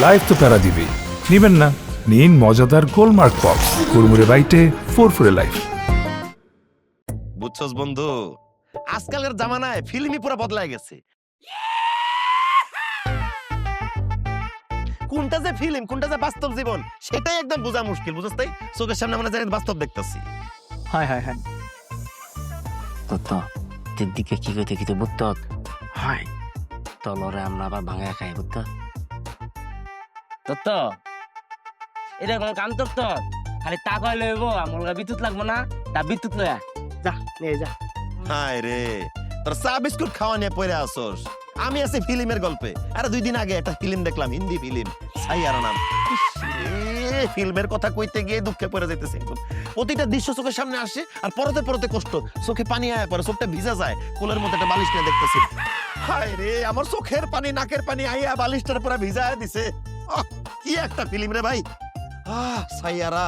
Life তো প্যারা দিবেই। নিবেন না? নিন মজাদার গোলমার্ক পপস, কুড়মুড়ে বাইটে ফুরফুরে লাইফ। বুঝছস বন্ধু, আজকালের জামানায় ফিল্মই পুরো বদলায় গেছে। কোনটা যে ফিল্ম, কোনটা যে বাস্তব জীবন, সেটাই একদম বোঝা মুশকিল। বুঝছস তাই? চোখের সামনে আমরা জানি বাস্তব দেখতাছি। হয় হয় হয় তত তোর দিকে কি কইতে কি তো বুঝত হয় তলরে আমরা আবার ভাঙা খাই বুঝত তত এটা কোন কাম তত খালি তা কই লইব আমার বিদ্যুৎ লাগবো না তা বিদ্যুৎ লয়া যা নিয়ে যা হায় রে, তোর চা বিস্কুট খাওয়া নিয়ে পড়ে আসোস। আমি আছি ফিল্মের গল্পে। আরে 2 দিন আগে একটা ফিল্ম দেখলাম, হিন্দি ফিল্ম, সাইয়ারা নাম। ফিল্মের কথা কইতে গিয়ে দুঃখে পড়ে যাইতেছে একদম। প্রতিটা দৃশ্য চোখের সামনে আসে আর পরতে পরতে কষ্ট, চোখে পানি আয়া পড়ে, চোখটা ভিজা যায়। কোলের মধ্যে একটা বালিশ নিয়ে দেখতেছি। হায় রে, আমার চোখের পানি নাকের পানি আইয়া বালিশটার পুরো ভিজায় দিছে। কি একটা ফিল্ম রে ভাই। সাইয়ারা,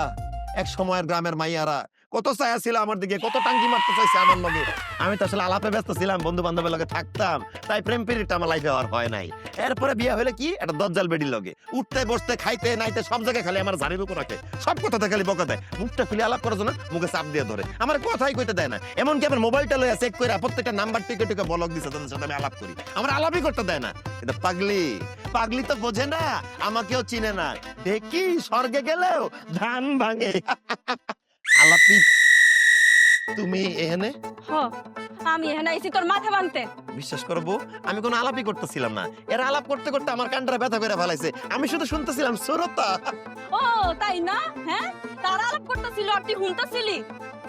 এক সময়ের গ্রামের মাইয়ারা কত ছায়া ছিল আমার দিকে, কত টাঙ্গি মারতে চাইছে আমার লগে। আমি তো আসলে আলাপে ব্যস্ত ছিলাম, বন্ধু বান্ধবের লগে থাকতাম, তাই প্রেম পিরিয়ডটা আমার লাইফে আর হয় নাই। এরপরে বিয়ে হলে কি একটা দজ্জাল বেডির লগে উঠতে বসতে খাইতে নাইতে সব জায়গায় খালি আমার ঝাড়ির উপর রাখে, সব কথাতে খালি বকা দেয়। মুখটা খুলে আলাপ করার জন্য মুখে চাপ দিয়ে ধরে, আমার কথাই কইতে দেয় না। এমনকি আমার মোবাইলটা লইয়া চেক করে প্রত্যেকটা নাম্বার টিকে টিকে ব্লক দিছে, তাদের সাথে আমি আলাপ করি, আমার আলাপই করতে দেয় না। কিন্তু পাগলি, পাগলি তো বোঝে না, আমাকেও চিনে না। দেখি স্বর্গে গেলেও ধান ভাঙে। আলাপি, তুমি এখানে? আমি এখানে আইছি তোর মাথা ভাঙতে। বিশ্বাস করবো, আমি কোনো আলাপই করতেছিলাম না। এরা আলাপ করতে করতে আমার কানটা ব্যথা করে ফেলাইছে। আমি শুধু শুনতেছিলাম সুরতা। ও তাই না? হ্যাঁ, তারা আলাপ করতেছিল আর তুই শুনতেছিলি।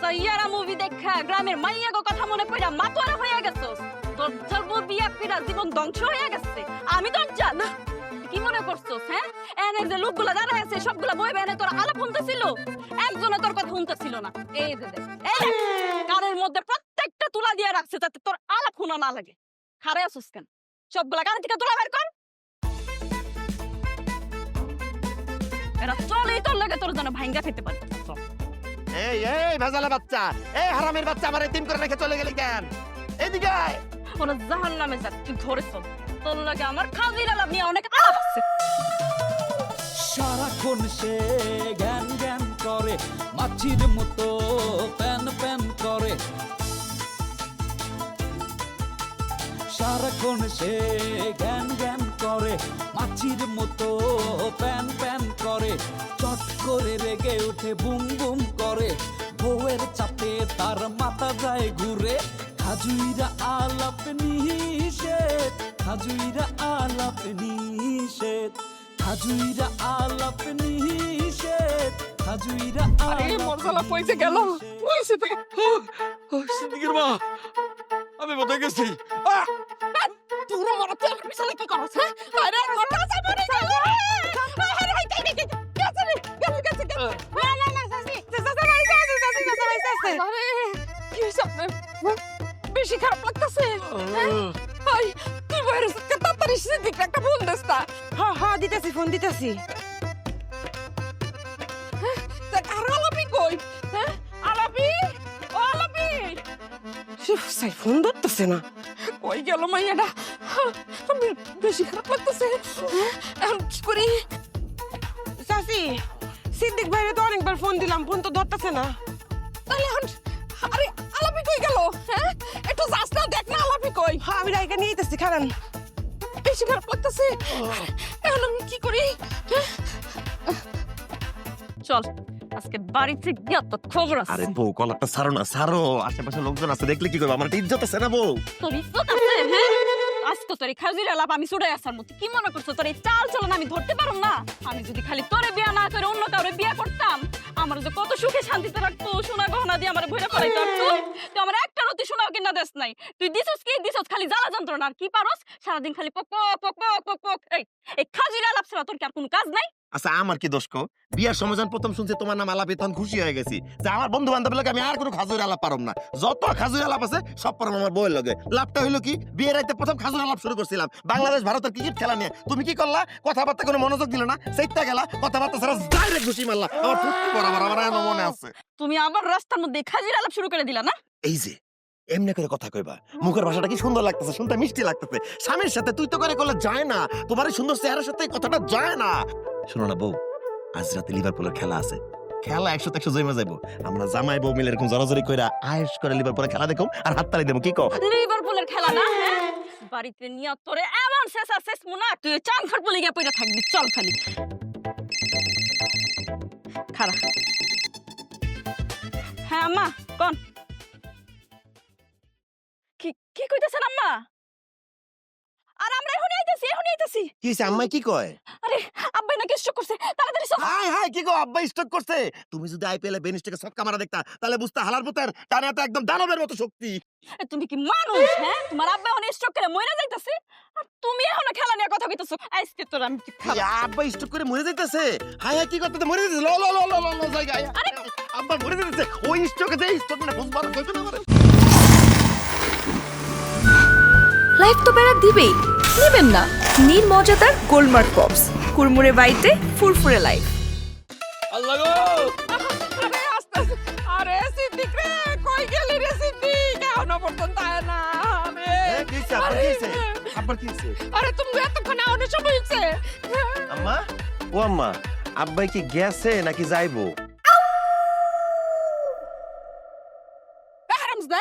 সাইয়ারা মুভি দেখা গ্রামের মাইয়াগো কথা মনে পড়া মাতোয়ারা হয়ে গেছস। তোর জন্ম বিয়া ফিরা জীবন ধ্বংস হয়ে গেছে। আমি তো জানা কি মনে করছস? হ্যাঁ, এনে যে লোকগুলা দাঁড়ায় আছে সবগুলা বই বেনে তোর আলাপ শুনতেছিল, একজনে তোর কথা শুনতেছিল না। এই যে দেখ, এই দেখ, কানের মধ্যে প্রত্যেকটা তুলা দিয়ে রাখছে যাতে তোর আলাপ শোনা না লাগে। খারে আসুস কেন? সবগুলা কান থেকে তুলা বের কর। এরা চলেই তোর লাগে তোর জন্য ভাঙ্গা খেতে পারে। এই এই ভেজালা বাচ্চা, এই হারামের বাচ্চা, আমার এতিম করে রেখে চলে গেলি কেন? এদিকে আয়। ওরা জাহান্নামে যাক, তুই ধরে চল। তোর লাগে আমার খাজির আলাপ নিয়ে অনেক আলাপ আছে। সারাক্ষণ সে জ্ঞান জ্ঞান করে, মাছির মতো প্যান প্যান করে। সারাক্ষণ সে জ্ঞান জ্ঞান করে, মাছির মতো প্যান প্যান করে। চট করে রেগে উঠে বুম বুম করে, বউয়ের চাপে তার মাথা যায় ঘুরে। খাজুইরা আলাপ নিষেধ, খাজুইরা আলাপ নিষেধ, খাজুইরা আলাপ নিষেধ, খাজুইরা মরজালা পয়সা গেল। পয়সা থেকে সিদ্দিকের মা, আমি বোধহয় গেছি। তুই আমার তেল পিছনে কি করছ? হ্যাঁ, আরে মরটা সামনে গেল। আরে হাই তাই গেছে গেছে গেছে। না না সাসি সাসি আরে কি সামনে বেশি খারাপ লাগতেছে। হাই তুই বাইরে থেকে তাড়াতাড়ি সিদ্দিক একটা ফোন দিস না। হ্যাঁ দিতেছি, ফোন দিতেছি। আর আলাপি কই? হ্যাঁ আলাপি, ও আলাপি। সাই ফোন ধরতেছে না, কই গেল মাইয়াটা? আমি বেশি খারাপ লাগতেছে। এখন কি করি? চাচি, সিদ্দিক ভাইরে তো অনেকবার ফোন দিলাম, ফোন তো ধরতেছে না। তাহলে এখন আরে আলাপি কই গেল? হ্যাঁ একটু যাস না, দেখ না আলাপি কই। হ্যাঁ আমি রাইকা নিয়ে যেতেছি, খারান। বেশি খারাপ লাগতেছে, এখন আমি কি করি? চল আজকে বাড়িতে গিয়ে তোর খবর আছে। আরে বউ, কলারটা ছাড়ো না, ছাড়ো। আশেপাশে লোকজন আছে, দেখলে কি করবো? আমার একটা ইজ্জত আছে না বউ? তোর ইজ্জত আছে? হ্যাঁ আজকে তোর এই খাজির আলাপ আমি ছুড়ে আসার মতো কি মনে করছো? তোর এই চাল চলন আমি ধরতে পারুম না? আমি যদি খালি তোরে বিয়া না করে অন্য কাউরে বিয়া করতাম, আমার যে কত সুখে শান্তিতে রাখতো, সোনা গহনা দিয়ে আমার ভরে ফেলাইতো। আর তুই আমার একটা রতি সোনাও কিনা দেস নাই। তুই দিছস কি দিছস? খালি জ্বালা যন্ত্রণা। আর কি পারস? সারাদিন খালি পক পক পক পক পক পক। এই খাজির আলাপ ছাড়া তোর কি আর কোনো কাজ নাই? আচ্ছা, আমার কি দোষ কো? বিয়ার সময় যখন প্রথম শুনছি তোমার নাম আলাপি, তখন খুশি হয়ে গেছি যে আমার বন্ধু বান্ধব লাগে আমি আর কোনো খাজুর আলাপ পারম না। যত খাজুর আলাপ আছে সব পারম আমার বউয়ের লগে। লাভটা হইলো কি, বিয়ের রাইতে প্রথম খাজুর আলাপ শুরু করছিলাম বাংলাদেশ ভারতের ক্রিকেট খেলা নিয়ে। তুমি কি করলা? কথাবার্তা কোনো মনোযোগ দিল না, সেইটা গেলা কথাবার্তা ছাড়া ডাইরেক্ট ঘুষি মারলা। আমার ফুটকি বরাবর আমার এমন মনে আছে। তুমি আবার রাস্তার মধ্যে খাজির আলাপ শুরু করে দিলা না? এই যে এমনি করে কথা কইবা। মুখের ভাষাটা কি সুন্দর লাগতেছে, শুনতে মিষ্টি লাগতেছে। স্বামীর সাথে তুই তো করে করলে যায় না, তোমার এই সুন্দর চেহারার সাথে এই কথাটা যায় না। শোনো না বউ, আজ রাতে লিভারপুলের খেলা আছে, খেলা 100-100 জমে যাইবো। আমরা জামাই বউ মিলে এরকম জড়াজড়ি কইরা আয়েশ করে লিভারপুলের খেলা দেখো আর হাততালি দেবো, কি কও? লিভারপুলের খেলা না, হ্যাঁ? বাড়িতে নিয়ে তোরে এমন শেষা শেষ মুনা তুই চান ফাট বলে গিয়ে পয়রা থাকবি, চল খালি খারা। হ্যাঁ আম্মা কোন কি কি কইতেছেন আম্মা? আর আমরা এখনই আইতাছি। কি হইছে, আম্মাই কি কয়? আরে আব্বাই নাকি স্ট্রোক করছে, তাড়াতাড়ি চল। হাই হাই, কি কও, আব্বা স্ট্রোক করছে? তুমি যদি আইপিএল এ বেনিস্টকে ছক্কা মারা দেখতা তাহলে বুঝতা হালার পুতের টানে তো একদম দানবের মতো শক্তি। এ, তুমি কি মানুষ? হ্যাঁ, তোমার আব্বা এখন স্ট্রোক করে মরে যাইতাছে আর তুমি এখনো খেলা নিয়ে কথা কইতাছো। আজকে তোর আমি কি খাবো? আব্বা স্ট্রোক করে মরে যাইতেছে? হাই হাই, কি করতে মরে যাইতেছে? ল ল ল ল ল জায়গায় আব্বা মরে যাইতেছে। ওই স্ট্রোকে যে স্ট্রোক মানে বুঝবার কইতো না মানে। লাইফ তো বেড়া দিবেই, নেবেন না? নীল মজাদার গোলমার্ক পপস, কুরমুরে বাইতে ফুরফুরে লাইফ। আল্লাহ গো আরে আস্তে আস্তে। আরে সিদ্দিক রে, কই গেলি রে সিদ্দিক? এখনো পর্যন্ত আয় না রে। কি হইছে, আব্বার কি হইছে? আব্বার কি হইছে? আরে তুমি এতক্ষণ আওনে সময় হইছে। আম্মা, ও আম্মা, আব্বাই কি গেছে নাকি যাইবো? হারামজাদা,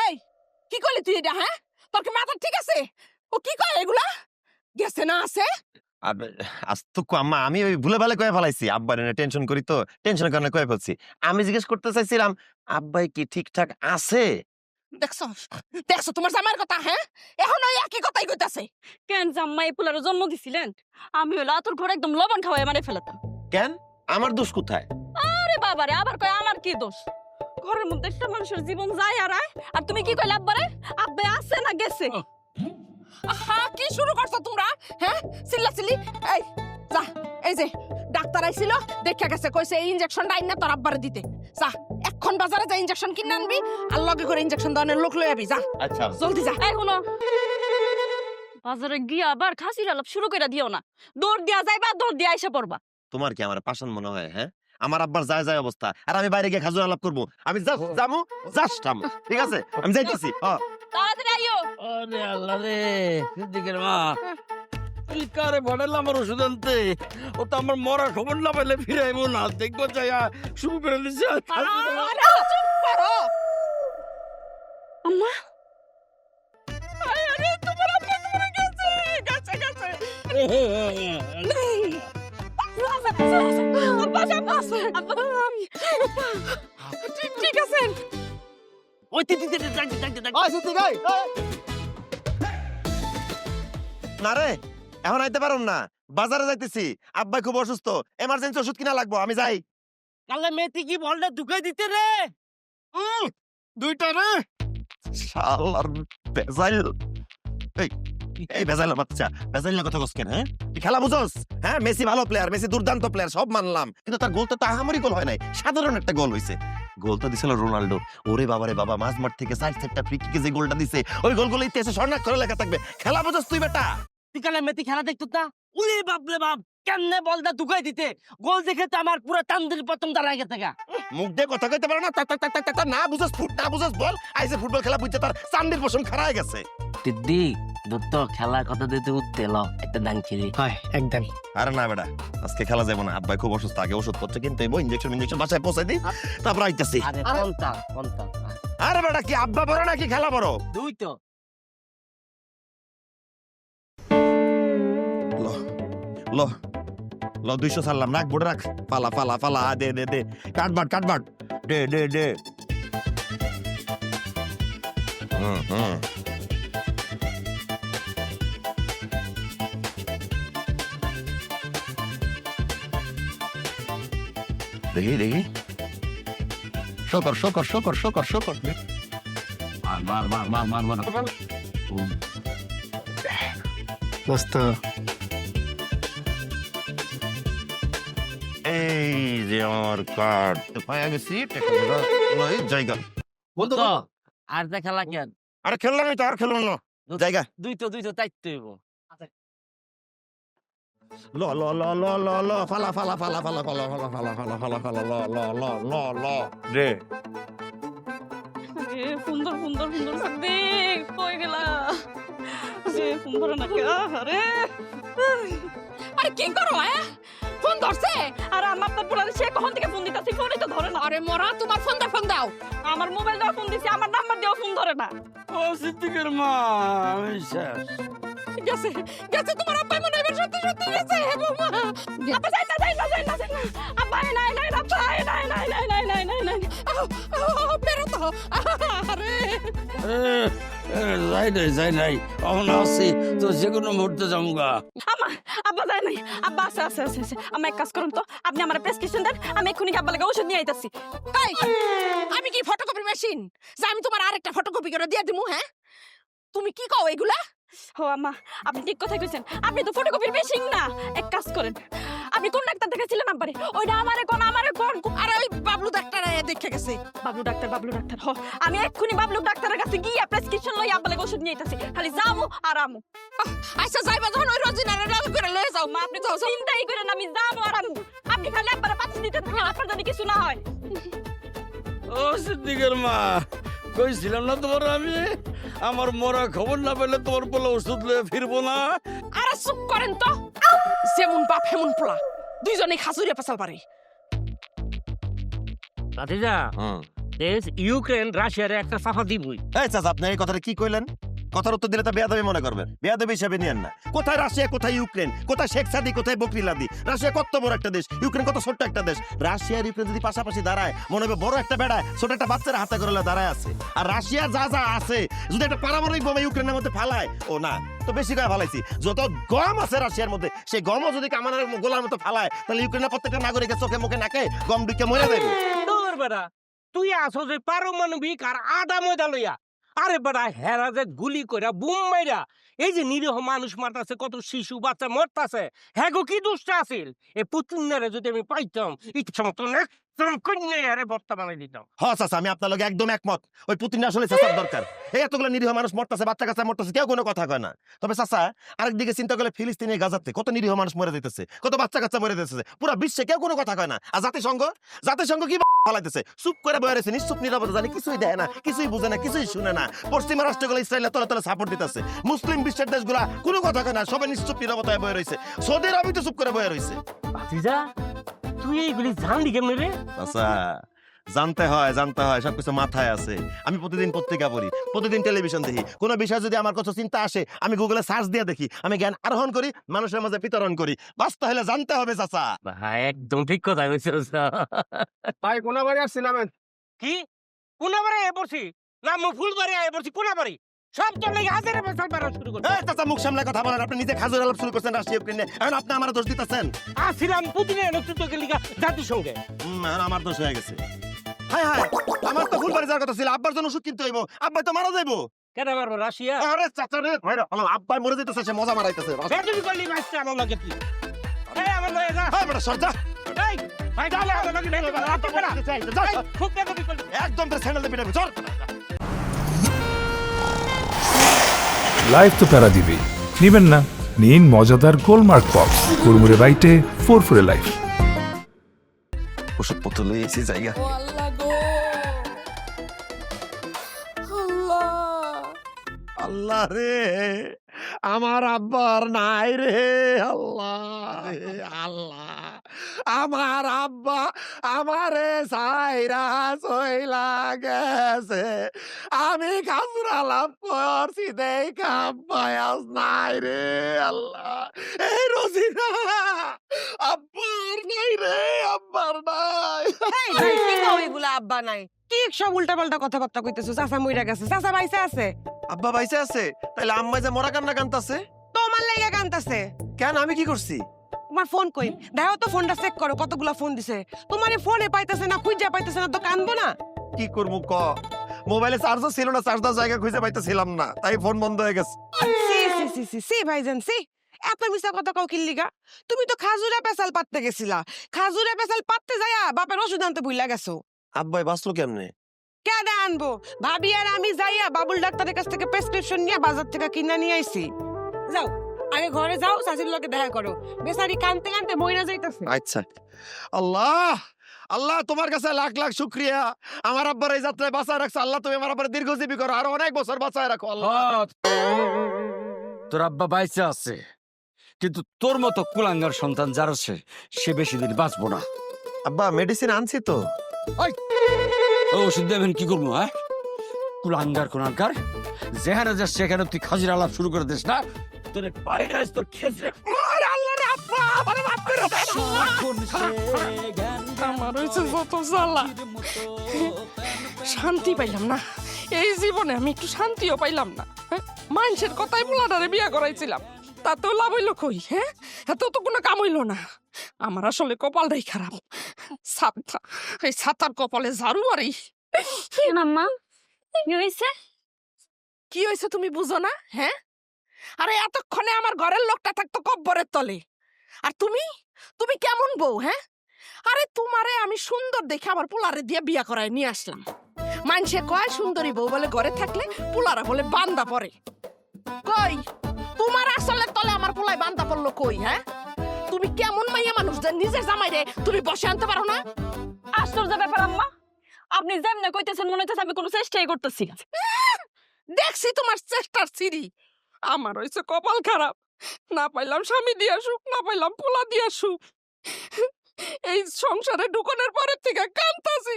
কি করলি তুই এটা? হ্যাঁ, তোর কি মাথা ঠিক আছে? ও কি কয় এগুলা? গেছে না আছে? আস্তুকু আম্মা, আমি ওই ভুলে ভালে কয়ে ফেলাইছি। আব্বা নিয়ে টেনশন করি তো, টেনশনের কারণে কয়ে ফেলছি। আমি জিজ্ঞেস করতে চাইছিলাম আব্বাই কি ঠিকঠাক আছে? দেখছো দেখছো তোমার জামাইয়ের কথা? হ্যাঁ, এখন ওই একই কথাই কইতাছে। কেন জাম্মা এই পোলার জন্ম দিছিলেন? আমি হলো তোর ঘরে একদম লবণ খাওয়াই মারে ফেলতাম। কেন, আমার দোষ কোথায়? আরে বাবা রে, আবার কয় আমার কি দোষ? ঘরের মধ্যে একটা মানুষের জীবন যায় আর আয়, আর তুমি কি কইলে আব্বারে? আব্বে আছে না গেছে? আহা, কি শুরু করছো তোমরা? হ্যাঁ, চিল্লাচিল্লি। এই যা, এই যে ডাক্তার আইছিল, দেখা গেছে, কইছে এই ইনজেকশনটা আইনা তোর আব্বারে দিতে। যা এখন বাজারে যা ইনজেকশন কিনে আনবি, আর লগে করে ইনজেকশন দেওয়ানোর লোক লই আবি। যা আচ্ছা, জলদি যা। এই শুনো, বাজারে গিয়া আবার খাসির আলাপ শুরু করে দিও না। দৌড় দিয়া যাইবা, দৌড় দিয়া আইসা পড়বা। তোমার কি আমার পাশান মনে হয়? হ্যাঁ, আমার আব্বার যায় যায় অবস্থা, আর আমি বাইরে গিয়ে খাজুর আলাপ করবো? আমি জাস্ট ঠিক আছে, আমি যাইতেছি। তাড়াতাড়ি আইও। আরে আল্লাহ রে সিদ্দিকের মা, তুই কারে বড়াল আমার ওষুধ আনতে? ও তো আমার মরা খবর না পেলে ফিরাইবো না, দেখবো যাইয়া শুরু করে দিছে। আরে, চুপ করো। আম্মা, আরে তোমার আব্বা মরে গেছে, গেছে গেছে। ঠিক আছে। ওই না রে, এখন আইতে পারুম না, বাজারে যাইতেছি। আব্বাই খুব অসুস্থ, এমার্জেন্সি ওষুধ কিনা লাগবো, আমি যাই। কালে মেয়েটি কি বললে ঢুকাই দিতে রে? দুইটা রে শালার বেজাইল। এই বেজাইল বাচ্চা, বেজাইলের কথা কস কেন? হ্যাঁ, তুই খেলা বুঝোস? হ্যাঁ, মেসি ভালো প্লেয়ার, মেসি দুর্দান্ত প্লেয়ার, সব মানলাম, কিন্তু তার গোলটা তো আহামরি গোল হয় নাই, সাধারণ একটা গোল হইছে। গোলটা দিছিল রোনাল্ডো। ওরে বাবারে বাবা, মাঝ মাঠ থেকে সাইড সেটটা ফ্রি কিকে যে গোলটা দিছে, ওই গোলগুলো ইতিহাসে স্বর্ণাক্ষরে করে লেখা থাকবে। খেলা বুঝোস তুই বেটা? তুই কালে মেয়েটি খেলা দেখতো তা? উলে বাপ রে বাপ, কেমনে বলটা ঢুকাই দিতে? গোল দেখে তো আমার পুরো তান্দির প্রথম দাঁড়ায় গেছে গা। মুখ দিয়ে কথা কইতে পারে না, না বুঝোস ফুট, না বুঝোস বল। আইসে ফুটবল খেলা বুঝতে তার চান্দির পশম খারায় গেছে। দিদি দত্ত খেলার কথা দিতে উঠতে ল একটা দান খেলি। হয় একদম। আরে না বেটা, আজকে খেলা যাবো না। আব্বাই খুব অসুস্থ, আগে ওষুধপত্র কিনতে হইব, ইনজেকশন বাসায় পৌঁছে দিই, তারপর আইতাছি। আরে কোনটা আরে বেটা, কি আব্বা বড় নাকি খেলা বড়? দুই তো। ল ল 200 ছাড়লাম, রাখ বোর্ড রাখ, পালা পালা পালা, দে দে দে, কাটবাট দে দে দে। হুম দেখি দেখি, শকর শকর শকর শকর শকর। মার দোস্ত, এই যে আমার কার্ড পাইয়া গেছি, টাকাগুলো লই জায়গা। বলতো আর দে খেলা কেন? আরে খেললাম তো, আর খেললাম না, জায়গা। দুই তো তাইতে হইব। ল ল ল ল ল ল ফালা ফালা ফালা ফালা ফালা ফালা ফালা ফালা ফালা ফালা ল ল ল ল ল ল রে। সুন্দর সুন্দর সুন্দর দেখ কই গেলা যে সুন্দর নাকি আরে আরে কি করো ফোন ধরছে? আর আমার তো পুরো সে কখন থেকে ফোন দিতাছি ফোনই তো ধরে না আরে মরা তোমার ফোন দাও আমার মোবাইল দাও ফোন দিছি আমার নাম্বার দিও ফোন ধরে না ও সিদ্দিকের মা আমি শেষ। গেছে গেছে তোমার আব্বা মনে হয় সত্যি সত্যি গেছে বৌমা আপা যাই না আপা নাই আপা নাই বেরো তো আরে যাই নাই অহন আছি তো যে কোনো মুহূর্তে যামুগা। আব্বা যাই নাই আব্বা আছে আমি এক কাজ করুন তো আপনি আমার প্রেসক্রিপশন দেন আমি এক্ষুনি আব্বা লাগে ওষুধ নিয়ে আইতাছি এই, আমি কি ফটোকপি মেশিন যে আমি তোমার আরেকটা ফটোকপি করে দিয়ে দিমু? হ্যাঁ তুমি কি কও এগুলা? ও আম্মা আপনি ঠিক কথা কইছেন আপনি তো ফটোকপির মেশিন না এক কাজ করেন আপনি কোন ডাক্তার দেখাইছিলেন আব্বারে ওইটা আমারে কোন আরে ওই বাবলু ডাক্তার দেখে গেছে। বাবলু ডাক্তার হ আমি এক্ষুনি বাবলু ডাক্তারের কাছে গিয়ে প্রেসক্রিপশন লই আব্বা লাগে ওষুধ নিয়ে আইতাছি খালি যামু আর আমু আচ্ছা যাইবা যখন ওই রজিনারে ডাল করে লয়ে যাও। মা আপনি তো চিন্তাই করেন আমি যামু আর আমু আপনি খালি আব্বারে পাচ্ছি দিতে থাকেন আপনার যদি কিছু না হয় ও সিদ্দিকের মা কইছিলাম না তোমার আমি আমার মরা খবর না পেলে তোমার বলে ওষুধ লয়ে ফিরবো না। আরে চুপ করেন তো, যেমন বাপ হেমন পোলা দুইজনেই খাসুরিয়া পেছাল পারে। ভাতিজা দেশ ইউক্রেন রাশিয়ার একটা সাফা দিবই। এই চাচা আপনি এই কথাটা কি কইলেন? কথার উত্তর দিলে তো বেয়াদবি মনে করবেন, বেয়াদবি হিসাবে নিয়েন না। কোথায় রাশিয়া, কোথায় ইউক্রেন, কোথায় শেখ সাদি, কোথায় বকরিলাদি? রাশিয়া কত বড় একটা দেশ, ইউক্রেন কত ছোট্ট একটা দেশ। রাশিয়া আর ইউক্রেন যদি পাশাপাশি দাঁড়ায় মনে হবে বড় একটা বেড়ায় ছোট একটা বাচ্চারা হাতে করে দাঁড়ায় আছে। আর রাশিয়া যা যা আছে যদি একটা পারমাণবিক বোমা ইউক্রেনের মধ্যে ফালায়, ও না তো বেশি করে ফালাইছি, যত গম আছে রাশিয়ার মধ্যে সেই গমও যদি কামানের গোলার মতো ফালায় তাহলে ইউক্রেনের প্রত্যেকটা নাগরিকের চোখে মুখে নাকে গম ঢুকে মরে যাবে। তোর বেটা তুই আসো যে পারমাণবিক আর আদা ময়দা লইয়া, আরে বেটা হেরা যে গুলি কইরা বুম মাইরা এই যে নিরীহ মানুষ মারতাছে, কত শিশু বাচ্চা মরতাছে, হ্যাঁ গো কি দুষ্ট আছিল। এ পুতিনারে যদি আমি পাইতাম ইচ্ছা মতো একদম কন্যারে বর্তা বানাই দিতাম। হ্যাঁ চাচা আমি আপনার লগে একদম একমত। ওই পুতিন আসলে চাচার দরকার। এই এতগুলো নিরীহ মানুষ মরতেছে, বাচ্চা কাচ্চা মরতেছে, কেউ কোনো কথা কয় না। তবে চাচা আরেকদিকে চিন্তা করলে ফিলিস্তিনে গাজাতে কত নিরীহ মানুষ মরে যেতেছে, কত বাচ্চা কাচ্চা মরে যেতেছে, পুরো বিশ্বে কেউ কোনো কথা কয় না। আর জাতিসংঘ কি ফলাইতেছে, চুপ করে বয়ে রয়েছে, নিশ্চুপ নীরবতা, জানি কিছুই দেয় না, কিছুই বুঝে না, কিছুই শুনে না। পশ্চিমা রাষ্ট্রগুলো ইসরায়েলের তলে তলে সাপোর্ট দিতেছে, মুসলিম বিশ্বের দেশগুলা কোনো কথা কয় না, সবাই নিশ্চুপ নীরবতায় বয়ে রয়েছে। সৌদি আরবই তো চুপ করে বয়ে রয়েছে। ভাতিজা তুই এইগুলি জানলি কেমনে রে? আচ্ছা জানতে হয় সবকিছু মাথায় আছে। আমি প্রতিদিন পত্রিকা পড়ি, প্রতিদিন টেলিভিশন দেখি, কোনো বিষয় যদি আমার কাছে চিন্তা আসে আমি গুগলে সার্চ দিয়ে দেখি, আমি জ্ঞান আরোহণ করি, মানুষের মাঝে বিতরণ করি। বাঁচতে হলে জানতে হবে চাচা। ভাই একদম ঠিক কথা কইছিস। ভাই কোনাবাড়ি আসছি নামেন। কি কোনাবারে এ পড়ছি না ফুলবাড়ি এ পড়ছি কোনাবাড়ি সব তোর লাগি হাজারে বছর বাড়া শুরু করছিস। এই চাচা মুখ সামলে কথা বলেন, আপনি নিজে খাজুর আলাপ শুরু করছেন রাশিয়া ইউক্রেনে, এখন আপনি আমার দোষ দিতেছেন। আসিলাম পুতিনের নেতৃত্বকে লিগা জাতিসংঘে। এখন আমার দোষ হয়ে গেছে। হায় আমার তো ফুলবাড়ি যাওয়ার কথা ছিল, আব্বার জন্য ওষুধ কিনতে হইব, আব্বাই তো মারা যাইব। কেন মারবো রাশিয়া? আরে চাচা রে আব্বাই মরে যেতেছে, সে মজা মারাইতেছে। বেদবি করলি মাইস্টার আমার লাগে তুই। এই আমার লয়ে যা। হ্যাঁ বেটা সরজা এই ভাই ডালে আমার লাগে নেই বাবা রাত বেলা। এই খুব বেদবি করলি। একদম তো স্যান্ডেল দিয়ে পিটাবি, চল। লাইফ তো প্যারা দিবেই, নিবেন না? নিন মজাদার গোলমার্ক পপস, কুরমুরে বাইটে ফুরফুরে লাইফ। ওষুধপত্র লয়ে এসে জায়গা। ও আল্লাহ গো, আল্লাহ আল্লাহ রে আমার আব্বার নাই রে, আল্লাহ রে আল্লাহ, আমার আব্বা আমারে সাইরা চইলা গেছে, আমি খাজুরা লাভ করছি দেখা আব্বাই আজ নাই রে আল্লাহ। এই রোজিনা আব্বার নাই রে, আব্বার নাই। এই ভাই কি কও এগুলা আব্বা নাই? কি সব উল্টাপাল্টা কথাবার্তা কইতেছো? চাচা মইরা গেছে, চাচা বাইসে আছে? আব্বা বাইসে আছে, তাইলে আম্মা যে মরা কান্না কান্তাছে তোমার লাগা কান্তাছে কেন? আমি কি করছি? তোমার ফোন কই দেখো তো, ফোনটা চেক করো কতগুলা ফোন দিছে। তোমার ফোনে পাইতেছে না, খুঁজে পাইতেছে না, তো কানবো না? কি করবো ক, মোবাইলে চার্জও ছিল না, চার্জ দেওয়ার জায়গা খুঁজে পাইতেছিলাম না, তাই ফোন বন্ধ হয়ে গেছে। সি ভাইজান সি, এত মিছা কথা কও কিল্লিগা? তুমি তো খাজুরা পেছাল পাততে গেছিলা, খাজুরা পেছাল পাততে যায়া বাপের ওষুধ আনতে ভুইলা গেছো। আব্বাই বাঁচলো কেমনে? কেডা আনবো? ভাবি আর আমি যাইয়া বাবুল ডাক্তারের কাছ থেকে প্রেসক্রিপশন নিয়ে বাজার থেকে কিনা নিয়ে আইছি। যাও আগে ঘরে যাও, চাচির লগে দেখা করো, বেচারি কানতে কানতে মইরা যাইতাছে। আচ্ছা আল্লাহ আল্লাহ তোমার কাছে লাখ লাখ শুক্রিয়া, আমার আব্বার এই যাত্রায় বাঁচায় রাখছো। আল্লাহ তুমি আমার আব্বার দীর্ঘজীবী করো, আর অনেক বছর বাঁচায় রাখো আল্লাহ। তোর আব্বা বাইচা আছে, কিন্তু তোর মতো কুলাঙ্গার সন্তান যার আছে সে বেশি দিন বাঁচবো না। আব্বা মেডিসিন আনছি তো। ও ওষুধ দেবেন কি করবো? হ্যাঁ, কুলাঙ্গার কুলাঙ্গার, যেখানে যাস সেখানে তুই খাজির আলাপ শুরু করে দিস না। তোর বাইরে আস, তোর খেজরে আমার হয়েছে যত জ্বালা, শান্তি পাইলাম না এই জীবনে, আমি একটু শান্তিও পাইলাম না। হ্যাঁ, মানুষের কথাই পোলাটারে বিয়া করাইছিলাম, তাতেও লাভ হইলো কই? হ্যাঁ, এত তো কোনো কাম হইলো না। আমার আসলে কপালটাই খারাপ। ছাতা, এই ছাতার কপালে ঝাড়ু মারি। কেন আম্মা, কি হয়েছে? কি হয়েছে তুমি বুঝো না? হ্যাঁ, আরে এতক্ষণে আমার ঘরের লোকটা থাকতো কব্বরের তলে, আর তুমি তুমি কেমন বউ? হ্যাঁ, আরে তোমারে আমি সুন্দর দেখে আমার পোলারে দিয়ে বিয়া করায় নিয়ে আসলাম। মানুষে কয় সুন্দরী বউ বলে ঘরে থাকলে পোলারা বলে বান্দা পড়ে। কই তোমার আসলে তলে আমার পোলায় বান্দা পড়লো কই? হ্যাঁ, তুমি কেমন মাইয়া মানুষ যে নিজের জামাইরে তুমি বসে আনতে পারো না? আশ্চর্য ব্যাপার আম্মা, আপনি যেমনে কইতেছেন মনে হইতেছে আমি কোনো চেষ্টাই করতেছি না। দেখছি তোমার চেষ্টার সিঁড়ি। আমার হয়েছে কপাল খারাপ, না পাইলাম স্বামী দিয়া সুখ, না পাইলাম পোলা দিয়া সুখ। এই সংসারে ঢুকানোর পরের থেকে কান্তাছি,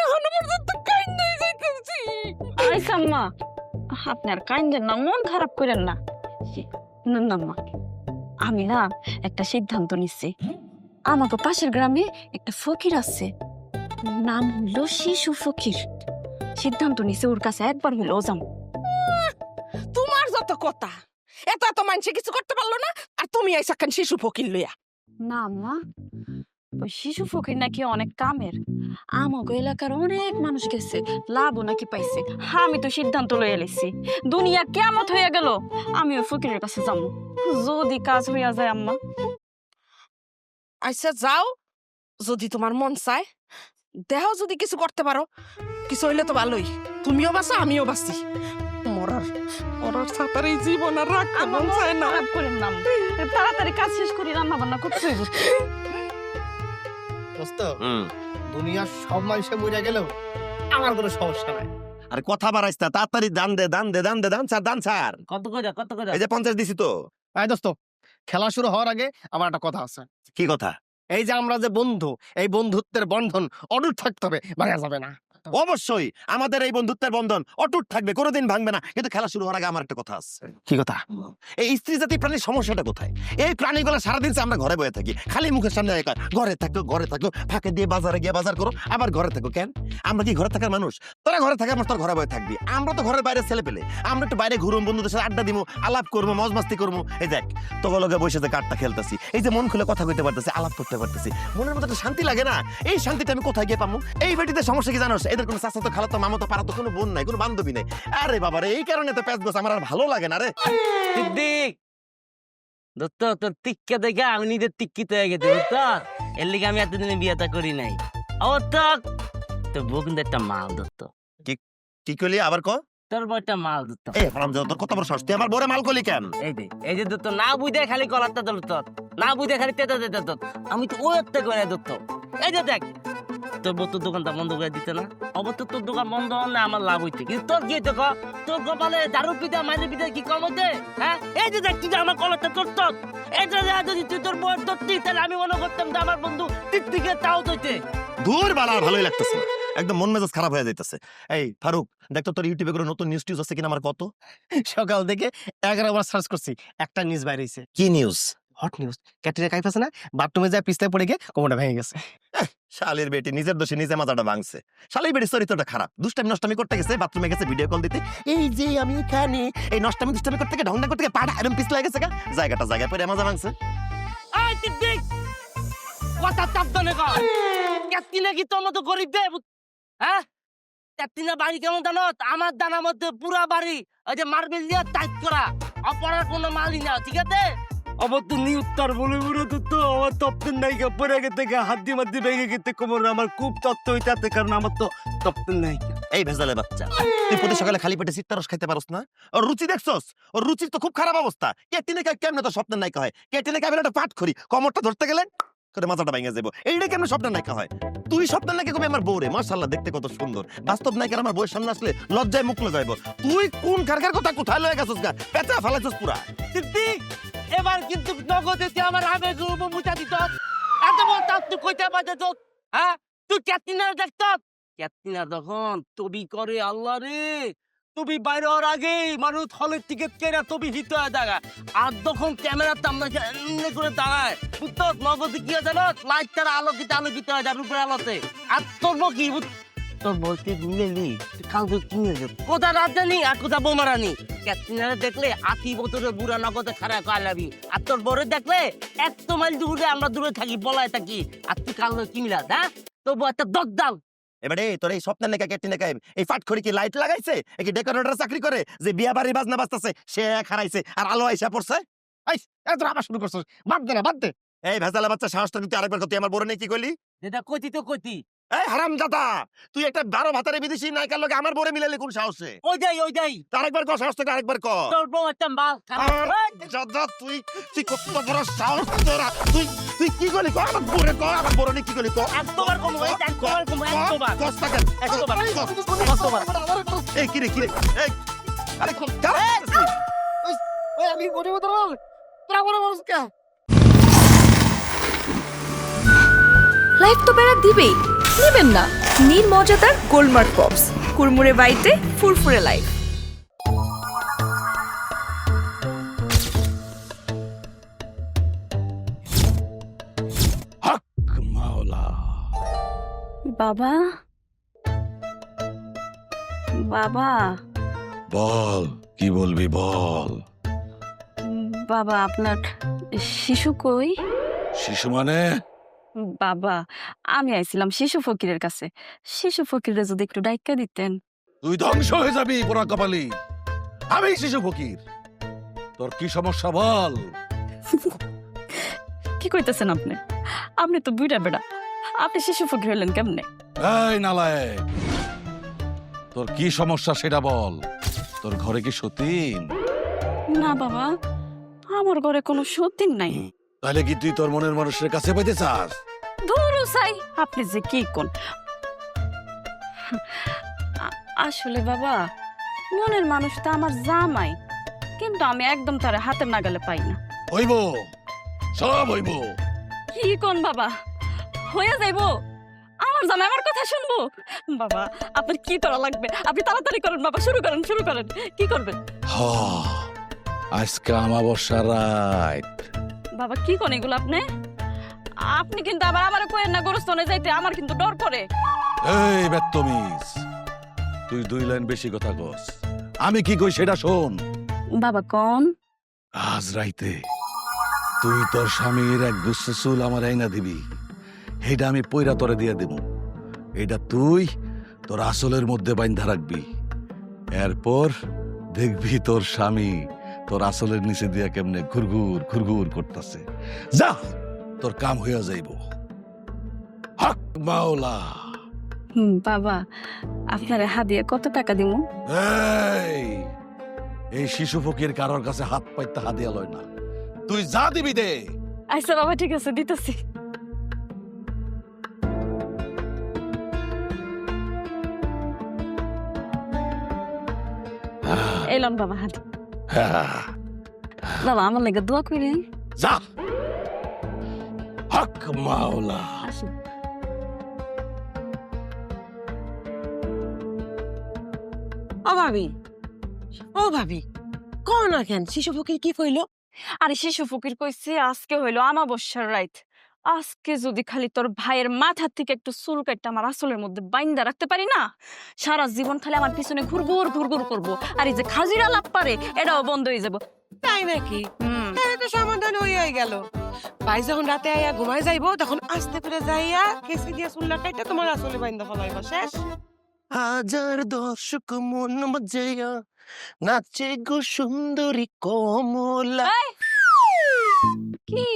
এখনো পর্যন্ত কান্নাই যাইতেছি। আইসা আম্মা, আপনি আর কাইন্দেন না, মন খারাপ করেন না। না না আম্মা, আমি না একটা সিদ্ধান্ত নিচ্ছি। আমাকে পাশের গ্রামে একটা ফকির আছে, নাম হলো শিশু ফকির। সিদ্ধান্ত নিছে ওর কাছে একবার হলেও যাম। তোমার যত কথা, এত এত মানুষে কিছু করতে পারলো না, আর তুমি আইসা কেন শিশু ফকির লইয়া? না আম্মা, ওই শিশু ফকির নাকি অনেক কামের, আমাকে এলাকার অনেক মানুষ গেছে, লাভও নাকি পাইছে। আমি তো সিদ্ধান্ত লইয়া লাইছি, দুনিয়া কেমত হইয়া গেল আমি ওই ফকিরের কাছে যাবো, যদি কাজ হইয়া যায় আম্মা। আচ্ছা যাও, যদি তোমার মন চায়, দেহ যদি কিছু করতে পারো, কিছু হইলে তো ভালোই, তুমিও বাঁচো আমিও বাঁচি। মরার মরার ছাতার এই জীবন আর রাখতে মন চায় না। খারাপ করেন না আম্মা, তাড়াতাড়ি কাজ শেষ করি, রান্না বান্না করতে হইব। দোস্ত, দুনিয়ার সব মানুষে মরে গেলেও আমার কোনো সমস্যা নাই। আর কথা বাড়াইস না, তাড়াতাড়ি দান দে দান দে দান দে, দান ছাড় দান ছাড়। কত করে কত করে? এই যে 50 দিছি তো। এই দোস্ত, খেলা শুরু হওয়ার আগে আমার একটা কথা আছে। কি কথা? এই যে আমরা যে বন্ধু, এই বন্ধুত্বের বন্ধন অটুট থাকতে হবে, ভাঙা যাবে না। অবশ্যই আমাদের এই বন্ধুত্বের বন্ধন অটুট থাকবে, কোনোদিন ভাঙবে না। কিন্তু খেলা শুরু হওয়ার আগে আমার একটা কথা আছে। কি কথা? এই স্ত্রী জাতীয় প্রাণীর সমস্যাটা কোথায়? এই প্রাণীগুলো সারাদিন আমরা ঘরে বসে থাকি, খালি মুখের সামনে একা ঘরে থাকো, ফাঁকে দিয়ে বাজারে গিয়ে বাজার করো, আবার ঘরে থাকো। কেন? আমরা কি ঘরে থাকার মানুষ? তোরা ঘরে থাকার মানুষ, তোর ঘরে বসে থাকবি। আমরা তো ঘরের বাইরে ছেলে পেলে, আমরা একটু বাইরে ঘুরবো, বন্ধুদের সাথে আড্ডা দিব, আলাপ করবো, মজ মাস্তি করবো। এই দেখ তোকে লগে বসে যে কার্ডটা খেলতেছি, এই যে মন খুলে কথা কইতে পারতেছি, আলাপ করতে পারতেছি, মনের মধ্যে একটা শান্তি লাগে না? এই শান্তিটা আমি কোথায় গিয়ে পাবো? এই বেটিতে সমস্যা কি জানোস? এদের কোনো চাচা তো, খালা তো, মামা তো, পাড়া তো, কোনো বোন নাই, কোনো বান্ধবী নাই। আরে বাবা রে, এই কারণে তো প্যাচ গোছ আমার আর ভালো লাগে না রে। সিদ্দিক দত্ত, তোর টিক্কা দেখে আমি নিজের টিক্কিত হয়ে গেছি দত্ত। এর লিগে আমি এতদিনে বিয়েটা করি নাই। ও তোর বউ কিন্তু একটা মাল দত্ত। কি করলি আবার ক? তোর বউ একটা মাল দত্ত। এই হারামজাদা, তোর কত বড় সাহস, তুই আমার বড় মাল করলি কেন? এই যে দত্ত, না বুঝে খালি কলারটা দল তোর, না বুঝে খালি তেতা তেতা তোর। আমি তো ওই একটা করে দত্ত। এই যে দেখ, তোর বউ তোর দোকানটা বন্ধ করে দিতে না, অবশ্য তোর দোকান বন্ধ হলে আমার লাভ হইতে, কিন্তু তোর কি হইতে? তোর কপালে দারু পিতা মাঝে পিতা কি কম হইতে? হ্যাঁ, এই যে দেখ, তুই যে আমার কলারটা তোর তোর, এটা যদি তুই তোর বউয়ের ধরতি, তাহলে আমি মনে করতাম যে আমার বন্ধু টিকটিকে তাও হইতে। দূর বালা, আর ভালোই লাগতেছে না, একদম মন মেজাজ খারাপ হয়ে যাইতেছে। এই ফারুক, দেখ তো তোর ইউটিউবে কোনো নতুন নিউজ টিউজ আছে কিনা আমার কত। সকাল থেকে 11 বার সার্চ করছি, একটা নিউজ বাইরে হইছে। কি news? Hot news. Katrina Kaif আছে না, বাথরুমে যায় পিছলে পড়ে গিয়ে কোমরটা ভেঙে গেছে। শালির বেটি নিজের দোষে নিজে মাথাটা ভাঙছে। শালির বেটির চরিত্রটা খারাপ, দুষ্টামি নষ্টামি করতে গেছে, বাথরুমে গেছে ভিডিও কল দিতে, এই যে আমি এখানে, এই নষ্টামি দুষ্টামি করতে গিয়ে ঢংডা করতে গিয়ে পাড়া এরম পিছলে গেছে, জায়গাটা জায়গায় পরে মাজা ভাঙছে। আই সিদ্দিক, কথা চাপদনে কর। ক্যাটরিনা কি তোর মতো গরিব বে? হ্যাঁ, ক্যাটরিনা বাড়ি কেমন জানো? আমার দানার মধ্যে পুরা বাড়ি ওই যে মার্বেল দিয়ে টাইট করা, অপরার কোনো মালই না, ঠিক আছে? আমার তো নিউত্তর বলে বলে তো আমার তপ্তের নায়িকা পরে গে থেকে হাড্ডি মাদ্দি ভেঙে গেতে কোমরে আমার খুব তত্ত্ব হইতে, কারণ আমার তো তপ্তের নায়িকা। এই ভেজালে বাচ্চা, তুই প্রতি সকালে খালি পেটে সিট্টা রস খাইতে পারস না? ওর রুচি দেখছস? ওর রুচির তো খুব খারাপ অবস্থা। ক্যাটরিনা কাইফ কেমনে তো স্বপ্নের নায়িকা হয়? ক্যাটরিনা কাইফের একটা পাট খড়ি, কোমরটা ধরতে গেলে করে মাথাটা ভেঙে যাবো। এইটা কেমন স্বপ্ন নায়িকা হয়? তুই স্বপ্ন নায়িকা কবি আমার বউরে, মাশাআল্লাহ দেখতে কত সুন্দর। বাস্তব নায়িকার আমার বউয়ের সামনে আসলে লজ্জায় মুখ যাইব। তুই কোন কারকার কথা কোথায় লয়ে গেছিস গা? পেঁচা ফেলাইছিস পুরা। দিদি এবার কিন্তু নগদে তুই আমার আবেগ মুচা দিত। এত বলতাম তুই কইতে পারতে তো, হ্যাঁ? তুই ক্যাটরিনার দেখত, ক্যাটরিনা তখন তবি করে আল্লাহ রে, তুমি বাইরে হওয়ার আগেই মানুষ হলের টিকিট কেনা তবি হিট হয়ে দাঁড়া। আর তখন ক্যামেরার সামনে এমনি করে দাঁড়ায়, বুঝতো নগদে কি হয় জানো, লাইটটার আলোকিত আলোকিত হয়ে যায় রূপের আলোতে। আর তোর বউ কি তোর বলতে মিলেলি কাউকে কিনে দেব, কোথা রাজধানী আর কোথা বোমারানি। ক্যাটরিনারে দেখলে 80 বছরের বুড়া নগদে খারাপ কালাবি, আর তোর বরে দেখলে 100 মাইল দূরে আমরা দূরে থাকি, বলায় থাকি। আর তুই কালো কিনলা, হ্যাঁ? তবু একটা দরদাল। এবারে তোর এই স্বপ্নের নায়িকা ক্যাটরিনা কাইফ এই ফাটখড়ি কি লাইট লাগাইছে? এ কি ডেকোরেটর চাকরি করে যে বিয়া বাড়ি বাজনা বাজতাছে সে এক হারাইছে আর আলো আইসা পড়ছে? এত আবার শুরু করছিস, বাদ দে না, বাদ দে। এই ভেজালা বাচ্চা সাহসটা তুই আরেকবার তুই আমার বড় নেই কি কইলি? যেটা কইতি তো কইতি, এই হারামজাদা, তুই একটা 12 ভাতারে বিদেশি নায়িকার লগে আমার বড় মিলাইলে কোন সাহসে? ওইটাই আরেকবার ক, সাহস থেকে আরেকবার ক। তোর বউ একটা মাল দাদা তুই তুই কত বড় সাহস তোরা? তুই কি করলি? ক আমার বড় ক, আমার বড় নেই কি করলি ক? একবার কম, একবার কম, একবার কস্তাকেন এই কি রে এই আরে কোন ওই আমি বলে বলতে বল, তোরা বলে বলছিস কে? লাইফ তো প্যারা দিবেই, নেবেন না? নিন মজাদার গোলমার্ক পপস, কুড়মুড়ে বাইটে ফুরফুরে লাইফ। হক মাওলা। বাবা, বাবা, বল, কি বলবি বল। বাবা আপনার শিশু কই? শিশু মানে? বাবা আমি আইছিলাম শিশু ফকিরের কাছে, শিশু ফকিরে যদি একটু ডাইকা দিতেন। তুই ধ্বংস হয়ে যাবি পোড়া কপালি। আমি শিশু ফকির, তোর কি সমস্যা বল। কি কইতেছেন আপনি? আপনি তো বুইড়া বেড়া, আপনি শিশু ফকির হলেন কেমনে? এই নালায়েক, তোর কি সমস্যা সেটা বল। তোর ঘরে কি সতীন? না বাবা, আমার ঘরে কোনো সতীন নাই। তাহলে কি তুই তোর মনের মানুষের কাছে পাইতে চাস? ধুরু চাই, আপনি যে কি কোন। আসলে বাবা, মনের মানুষটা আমার জামাই, কিন্তু আমি একদম তার হাতের নাগালে পাই না। হইব, সব হইব। কি কোন বাবা, হয়ে যাইবো? আমার জামাই আমার কথা শুনবো? বাবা আপনার কি করা লাগবে আপনি তাড়াতাড়ি করেন বাবা, শুরু করেন, কি করবেন? আজকে আমাবস্যা রাত। বাবা কি কোন এগুলো আপনি? আপনি কিন্তু আবার আমার কোয়েন না গোরস্থানে যাইতে, আমার কিন্তু ডর করে। এই বেত্তমিজ, তুই 2 লাইন বেশি কথা কস। আমি কি কই সেটা শোন। বাবা কোন? আজ রাইতে তুই তোর স্বামীর এক গুচ্ছ চুল আমার আইনা দিবি, এটা আমি পয়রা তরে দিয়ে দেব। এটা তুই তোর আসলের মধ্যে বাইন্ধা রাখবি। এরপর দেখবি তোর স্বামী তোর আসলের নিচে দিয়া কেমনে ঘুরঘুর করতেছে। যা, তোর কাম হইয়া যাইব। হক মাওলা। বাবা আপনার হাদিয়া কত টাকা দিব? এই শিশু ফকির কারোর কাছে হাত পাইতে হাদিয়া লয় না, তুই যা দিবি দে। আচ্ছা বাবা ঠিক আছে, দিতেছি। এলাম বাবা হাত। বাবা আমার লাগে দোয়া করি। যা, হক মাওলা। আসুন। ও ভাবি কোন না কেন শিশু ফকির কি কইল? আরে শিশু ফকির কইছে আজকে হইলো আমাবস্যার রাত, আজকে যদি খালি তোর ভাইয়ের মাথার থেকে একটু চুল কাটটা আমার আসলের মধ্যে বাইন্দা রাখতে পারি না, সারা জীবন খালি আমার পিছনে ঘুরঘুর করবো, আর এই যে খাজিরা লাভ পারে এটাও বন্ধ হয়ে যাবো। তাই নাকি? তাহলে তো সমাধান হয়ে গেল। ভাই যখন রাতে আইয়া ঘুমায় যাইবো তখন আস্তে করে যাইয়া কেসি দিয়ে চুল কাটটা তোমার আসলে বাইন্দা ফলাইব, শেষ। হাজার দর্শক মন মজায়া নাচে গো সুন্দরী কমলা। কি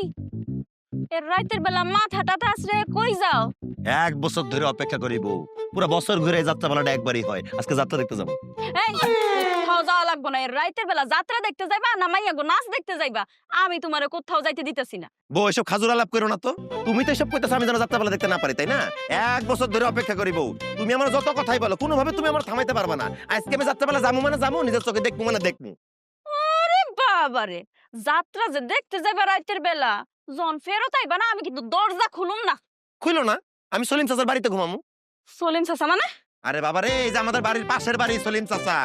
এর রাতের বেলা মাথাটা আছড়ে কই যাও? 1 বছর ধরে অপেক্ষা করিব, পুরো বছর ঘুরে যাত্রা বেলাটা একবারই হয়, আজকে যাত্রা দেখতে যাবো। এই কোথাও যাওয়া লাগবো না, এই রাইতের বেলা যাত্রা দেখতে যাইবা না মাইয়া গো নাচ দেখতে যাইবা, আমি তোমারে কোথাও যাইতে দিতেছি না। বউ এসব খাজুর আলাপ করো না তো। তুমি তো এসব কইতেছো আমি যেন যাত্রাপালা দেখতে না পারি, তাই না? 1 বছর ধরে অপেক্ষা করি বউ, তুমি আমার যত কথাই বলো কোনোভাবে তুমি আমার থামাইতে পারবে না। আজকে আমি যাত্রাপালা যাবো মানে যাবো, নিজের চোখে দেখবো মানে দেখবো। আরে বাবারে, যাত্রা যে দেখতে যাইবা রাইতের বেলা, জন ফেরত আইবা না, আমি কিন্তু দরজা খুলুম না। খুইলো না, আমি সলিম চাচার বাড়িতে ঘুমামু। সলিম চাচা মানে? আরে বাবারে, এই যে আমাদের বাড়ির পাশের বাড়ি সলিম চাচা।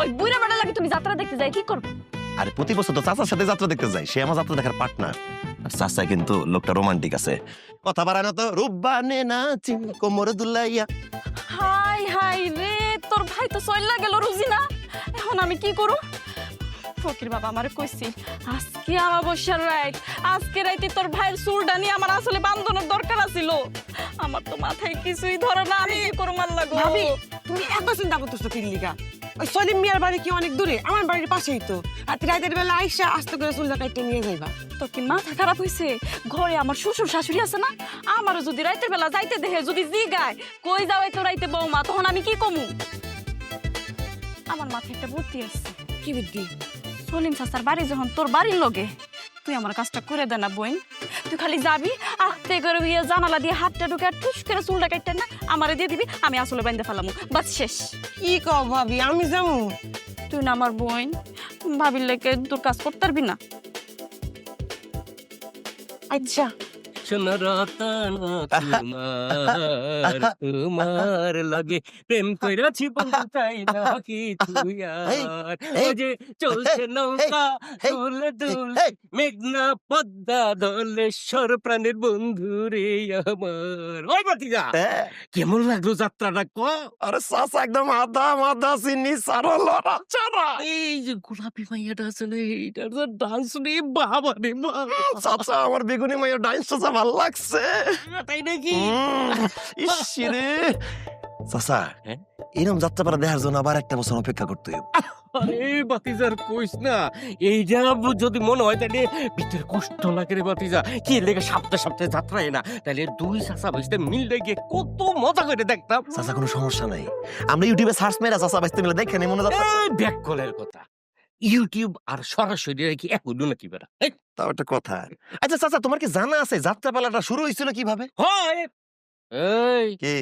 ওই বুইড়া বেড়া লাগে তুমি যাত্রা দেখতে যাই কি করবে? আরে প্রতি বছর তো চাচার সাথে যাত্রা দেখতে যাই, সে আমার যাত্রা দেখার পার্টনার। আর চাচা কিন্তু লোকটা রোমান্টিক আছে, কথা বাড়ায় না তো। রূপবানে নাচি কোমর দুলাইয়া। হাই হাই রে, তোর ভাই তো চইলা গেল রুজিনা, এখন আমি কি করু? ফকির বাবা আমারে কইছি আজকে অমাবস্যার রাত, আজকে রাইতে তোর ভাইয়ের চুলটা নিয়ে আমার আসলে বান্ধনের দরকার আছিল। আমার তো মাথায় কিছুই ধরে না, আমি কি করব আল্লাহ গো। ভাবি তুমি এত চিন্তা করতেছো কি লিগা? ওই সলিম মিয়ার বাড়ি কি অনেক দূরে? আমার বাড়ির পাশেই তো। আর রাতের বেলা আইসা আস্তে করে চুলটা কাটতে নিয়ে যাইবা। তোর কি মাথা খারাপ হইছে? ঘরে আমার শ্বশুর শাশুড়ি আছে না, আমারও যদি রাতের বেলা যাইতে দেখে যদি জিগায় কই যাও তো রাইতে বৌমা, তখন আমি কি কমু? আমার মাথায় একটা বুদ্ধি আছে। কি বুদ্ধি? সলিম চাচার বাড়ি যখন তোর বাড়ির লগে, তুই আমার কাজটা করে দে না বোন। তুই খালি যাবি, আস্তে করে গিয়ে জানালা দিয়ে হাতটা ঢুকে টুস করে চুলটা কাটতে না আমারে দিয়ে দিবি, আমি আসলে বাইন্দে ফেলামু, বাস শেষ। কি কও ভাবি, আমি যাবো? তুই না আমার বোন, ভাবির লেগে তোর কাজ করতে পারবি না। আচ্ছা শোনো রতন তোমার লাগে প্রেম কইরাছি বন্ধু, তাই নাকি তুই আর? ও যে চলছে নৌকা দুলে দুলে, মেঘনা পদ্মা দলেশ্বর প্রাণের বন্ধু রে আমার। ওই বাতিজা, কেমন লাগলো যাত্রাটা ক? আরে চাচা একদম আদা মাদা চিনি সারা লড়া চারা। এই যে গোলাপি মাইয়াটা আসলে এইটার যে ডান্স রে বাবা রে বাবা। চাচা আমার বেগুনি মাইয়া ডান্স চাচা ভালো লাগছে। তাই নাকি? ইস রে চাচা, এরকম যাত্রাপালা দেখার জন্য আবার 1 বছর অপেক্ষা করতে হবে। আরে বাতিজার কইস না, এই যা যদি মনে হয় তাহলে ভিতরে কষ্ট লাগে রে বাতিজা। কি লেগে সপ্তাহে সপ্তাহে যাত্রায় না, তাহলে 2 চাচা ভাইতে মিললে গিয়ে কত মজা করে দেখতাম। চাচা কোনো সমস্যা নাই, আমরা ইউটিউবে সার্চ মেরা চাচা বাইতে মিলে দেখে নি মনে যাচ্ছে। এই ব্যাককলের কথা, ইউটিউব আর সরাসরি কি এক হইল নাকি বেটা? তাও একটা কথা। আচ্ছা চাচা, তোমার কি জানা আছে যাত্রাপালাটা শুরু হয়েছিল কিভাবে? হয় এই কি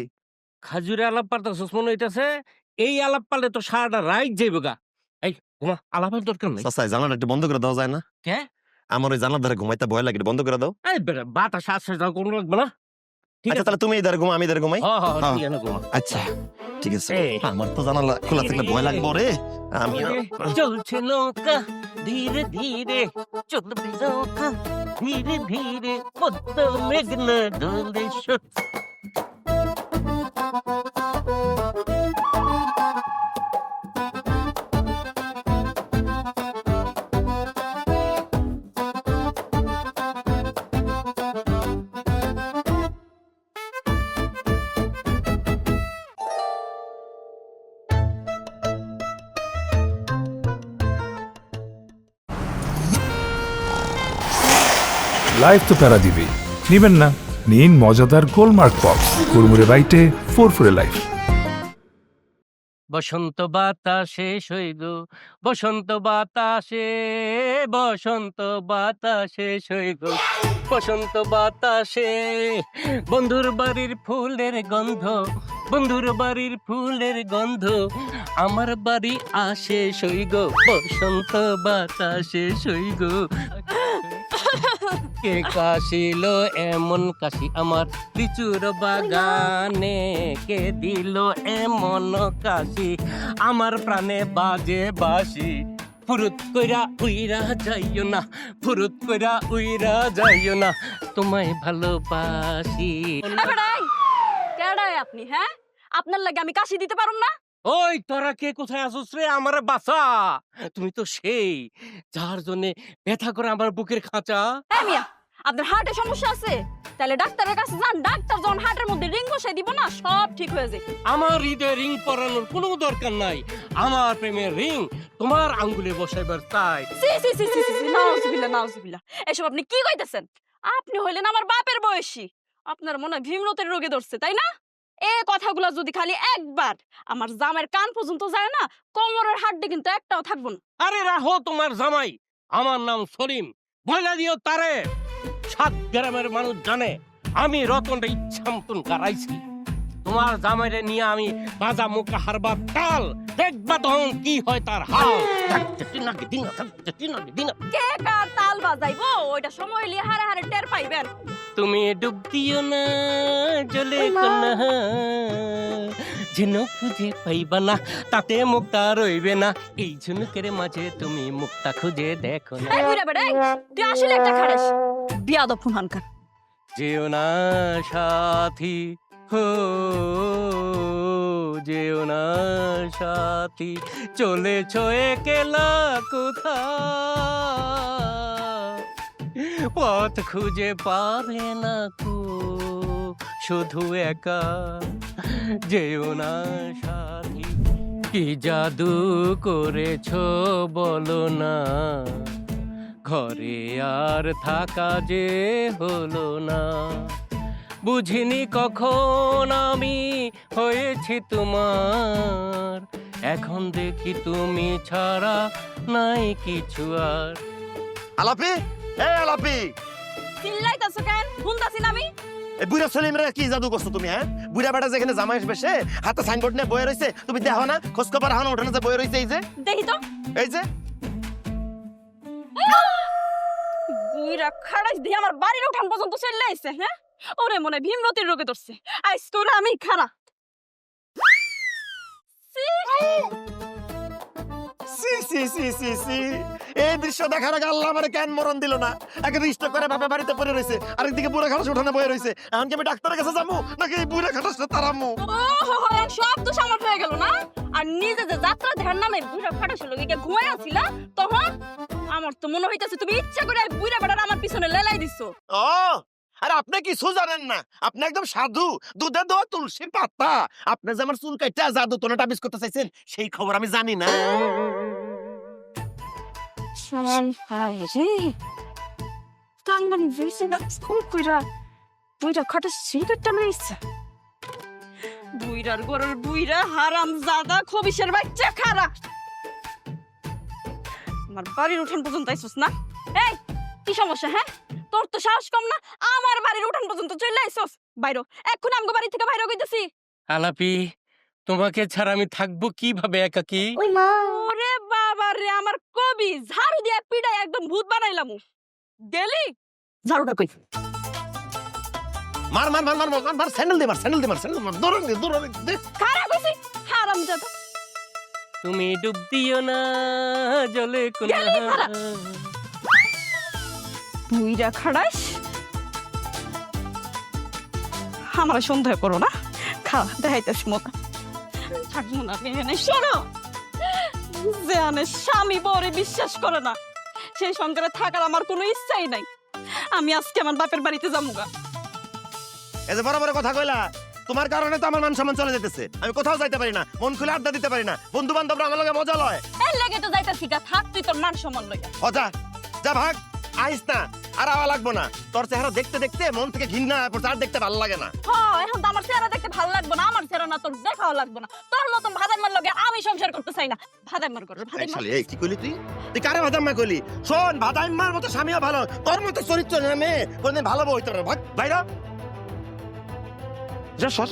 খাজুরে আলাপ পারতাছস মনে হইতাছে, এই আলাপ পারলে তো সারাটা রাইট যাইবে গা। এই ঘুমা, আলাপের দরকার নাই। চাচা জানালা একটু বন্ধ করে দেওয়া যায় না? কে? আমার ওই জানালার ধারে ঘুমাইতে ভয় লাগে, একটু বন্ধ করে দাও। এই বেটা বাতাস আসছে যাও কোনো লাগবে না। ঠিক আচ্ছা আছে, তাহলে তুমি এই ধারে ঘুমা, আমি এই ধারে ঘুমাই। হ্যাঁ হ্যাঁ হ্যাঁ। ঠিক আছে ঘুমা। আচ্ছা ঠিক আছে, এই। আমার তো জানালা খোলা থাকলে ভয় লাগবে রে। আমি চলছে নৌকা ধীরে ধীরে, চলবে নৌকা ধীরে ধীরে, পদ্মা মেঘনা দলেশ্বর। লাইফ তো প্যারা দিবেই, নিবেন না? নিন মজাদার গোলমার্ক পপস, কুরমুরে বাইটে ফুরফুরে লাইফ। বসন্ত বাতাসে সইল, বসন্ত বাতাসে, বসন্ত বাতাসে সইল, বসন্ত বাতাসে বন্ধুর বাড়ির ফুলের গন্ধ, বন্ধুর বাড়ির ফুলের গন্ধ আমার বাড়ি আসে সইগ, বসন্ত বাতাসে সইগ। কে কাশিল এমন কাশি আমার লিচুর বাগানে, কে দিল এমন কাশি আমার প্রাণে বাজে বাসি। ফুরুত কইরা উইরা যাইও না, ফুরুত কইরা উইরা যাইও না, তোমায় ভালোবাসি। কেডাই আপনি? হ্যাঁ, আপনার লাগে আমি কাশি দিতে পারুম না? ওই তোরা কে কোথায় আসছ রে? আমার বাসা, তুমি তো সেই যার জন্য ব্যথা করে আমার বুকের খাঁচা। এই মিয়া, আপনার হার্টের সমস্যা আছে? তাহলে ডাক্তারের কাছে যান, ডাক্তার যখন হার্টের মধ্যে রিং বসাই দিব না, সব ঠিক হয়ে যাবে। আমার হৃদয়ে রিং পরানোর কোনো দরকার নাই, আমার প্রেমের রিং তোমার আঙ্গুলে বসাইবার চাই। সি সি সি সি সি, নাউজুবিল্লাহ নাউজুবিল্লাহ, এসব আপনি কি কইতেছেন? আপনি হইলেন আমার বাপের বয়সী, আপনার মনে হয় ভীমরতের রোগে ধরছে তাই না? এই কথাগুলো যদি খালি একবার আমার জামাইয়ের কান পর্যন্ত যায় না, কোমরের হাড্ডি কিন্তু একটাও থাকবো না। আরে রাহো তোমার জামাই, আমার নাম সলিম, বইলা দিও তারে। 7 গ্রামের মানুষ জানে আমি রতনটা ইচ্ছা মতন কারাইছি। তোমার জামাইরে নিয়ে আমি বাজা মুখা হারবা তাল, দেখবা তখন কি হয় তার হাল। কে কার তাল বাজাইবো ওইটা সময় লিয়ে হারে হারে টের পাইবেন। তুমি ডুব দিও না জলে কোনা, ঝিনুক খুঁজে পাইবা না, তাতে মুক্তা রইবে না। এই ঝিনুকের মাঝে তুমি মুক্তা খুঁজে দেখো না। এই বুইড়া বেড়া, তুই আসলে একটা খারাস বিয়াদব ফুনহানকার। যেও না সাথী হো, যেও না সাথী, চলেছ একলা কোথা, পথ খুঁজে পাবে না কো, শুধু একা যেও না সাথী। কি জাদু করেছ বলো না, ঘরে আর থাকা যে হলো না। বুঝিনি কখন আমি হয়েছি তোমার, এখন দেখি তুমি ছাড়া নাই কিছু আর। আলাপি, এই আলাপি, চিল্লাইতাছো কেন? শুনতাছি না আমি। এই বুড়া সলিমরে কি জাদু করছো তুমি? হ্যাঁ, বুড়া বেটা যেখানে জামাই আসবে সে হাতে সাইনবোর্ড নিয়ে বয়ে রইছে, তুমি দেখো না? খোঁজ খবর হানো উঠানো যে বয়ে রইছে, এই যে দেখি তো। এই যে বুইড়া খারাস দিয়ে আমার বাড়ির উঠান পর্যন্ত চলে আইছে। হ্যাঁ, ওরে মনে ভীমরতির রোগে ধরছে। আজকে ওরা আমি খারা। সি সি সি সি সি, এই দৃশ্য দেখার আগে আল্লাহ আমারে কেন মরণ দিল না? একে রিস্ট করে বাপে বাড়িতে পড়ে রইছে, আরেকদিকে বুড়া খাটাস উঠানে বয়ে রইছে। এখন কি আমি ডাক্তারের কাছে যাবো নাকি এই বুড়া খাটাসটা তারামু? সব তো সামর্থ্য হয়ে গেল না। আর নিজে যে যাত্রা ধ্যান নামে বুড়া খাটাস লোকে ঘুমাই আছিল, তখন আমার তো মনে হইতাছে তুমি ইচ্ছা করে বুড়া বেড়ার আমার পিছনে লেলাই দিছো। ও, আরে আপনি কিছু জানেন না, আপনি একদম সাধু, দুধে দেওয়া তুলসীর পাতা। আপনি যে আমার চুল কাইটা জাদু তোনাটা বিস করতে চাইছেন সেই খবর আমি জানি না। বুইড়ার গরুর বুইড়া হারাম জাদা খবিসের বাচ্চা খারা। আমার বাড়ির উঠান পর্যন্ত আইসোস না? এই কি সমস্যা? হ্যাঁ, তোর তো সাহস কম না, আমার বাড়ির উঠান পর্যন্ত চলে আইসোস। বাইরো, এখন আমগো বাড়ি থেকে বাইরে কইতেছি। আলাপি, তোমাকে ছাড়া আমি থাকবো কিভাবে একাকি? ওরে বাবা রে, আমার কবি ঝাড়ু দিয়ে পিটাই একদম ভূত বানাইলাম। গেলি ঝাড়ুটা কই? মার মার মার মার মার মার, স্যান্ডেল দে, মার স্যান্ডেল দে, মার স্যান্ডেল মার, দৌড়ান দে, দৌড়ান দে। খারাপ কইছি হারাম জাদা। তুমি ডুব দিও না জলে কোনা। গেলি খারা। বুইড়া খাড়াস, আমার সন্দেহ করো না। খা, দেখাইতেছি মতো থাকবো না। শোনো, যে আনে স্বামী বরে বিশ্বাস করে না, সেই সংসারে থাকার আমার কোনো ইচ্ছাই নাই। আমি আজকে আমার বাপের বাড়িতে যাবো। এই যে বড় বড় কথা কইলা, তোমার কারণে তো আমার মান সম্মান চলে যেতেছে। আমি কোথাও যাইতে পারি না, মন খুলে আড্ডা দিতে পারি না, বন্ধু বান্ধবরা আমার লগে মজা লয়। এর লাগে তো যাইতাছি গা, থাক তুই তোর মান সম্মান লইয়া। যা যা, ভাগ, আইস না, আর আওয়া লাগবো না। তোর চেহারা দেখতে দেখতে মন থেকে ঘৃণা পড়ছে, আর দেখতে ভালো লাগে না। হ্যাঁ, এখন তো আমার চেহারা দেখতে ভালো লাগবে না, আমার চেহারা না তোর দেখাও লাগবে না। তোর মতন ভাদাইমার লগে আমি সংসার করতে চাই না। ভাদাইমার করো, ভাদাইমার। এই কি কইলি তুই? তুই কারে ভাদাইম্মা কইলি? শোন, ভাদাইম্মার মতো স্বামীও ভালো, তোর মতো চরিত্র না মেয়ে কোনদিন ভালো বউ হইতে পারে। ভাগ বাইরা যা, সস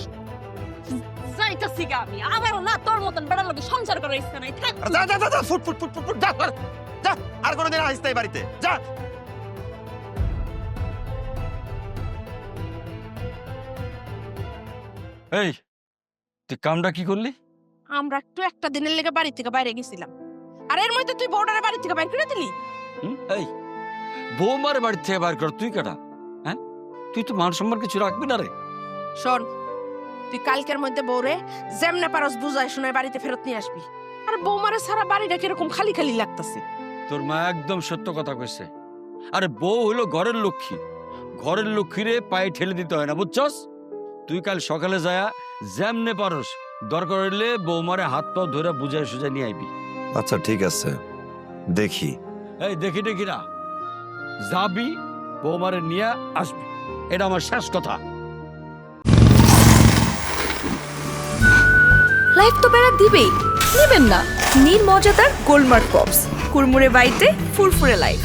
যাইতাছি গা আমি। আমারও না তোর মতন বেড়ার লগে সংসার করার ইচ্ছা নাই। থাক। যা যা যা, ফুট ফুট ফুট ফুট, যা যা, আর কোনোদিন আসিস না এই বাড়িতে, যা। এই, তুই কামটা কি করলি? আমরা একটু একটা দিনের লেগে বাড়ি থেকে বাইরে গেছিলাম, আর এর মধ্যে তুই বউডারে বাড়ি থেকে বাইরে করে দিলি। এই, বৌমার বাড়ি থেকে বার কর, তুই কেটা? হ্যাঁ, তুই তো মান সম্মান কিছু রাখবি না রে। শোন, তুই কালকের মধ্যে বউরে যেমনে পারস বুঝাই শুনে বাড়িতে ফেরত নিয়ে আসবি। আর বৌমারে সারা বাড়িটা কিরকম খালি খালি লাগতেছে। তোর মা একদম সত্য কথা কইছে। আরে বউ হলো ঘরের লক্ষ্মী, ঘরের লক্ষ্মীরে পায়ে ঠেলে দিতে হয় না, বুঝছস? তুই কাল সকালে যায়া যেমনে পারস দরকার হইলে বৌমারে হাত পা ধরে বুঝাই সুঝাই নিয়ে আইবি। আচ্ছা ঠিক আছে, দেখি। এই দেখি দেখি না, যাবি, বৌমারে নিয়ে আসবি, এটা আমার শেষ কথা। লাইফ তো প্যারা দিবেই, নেবেন না? নিন মজাদার গোলমার্ক পপস, কুড়মুড়ে বাইটে ফুরফুরে লাইফ।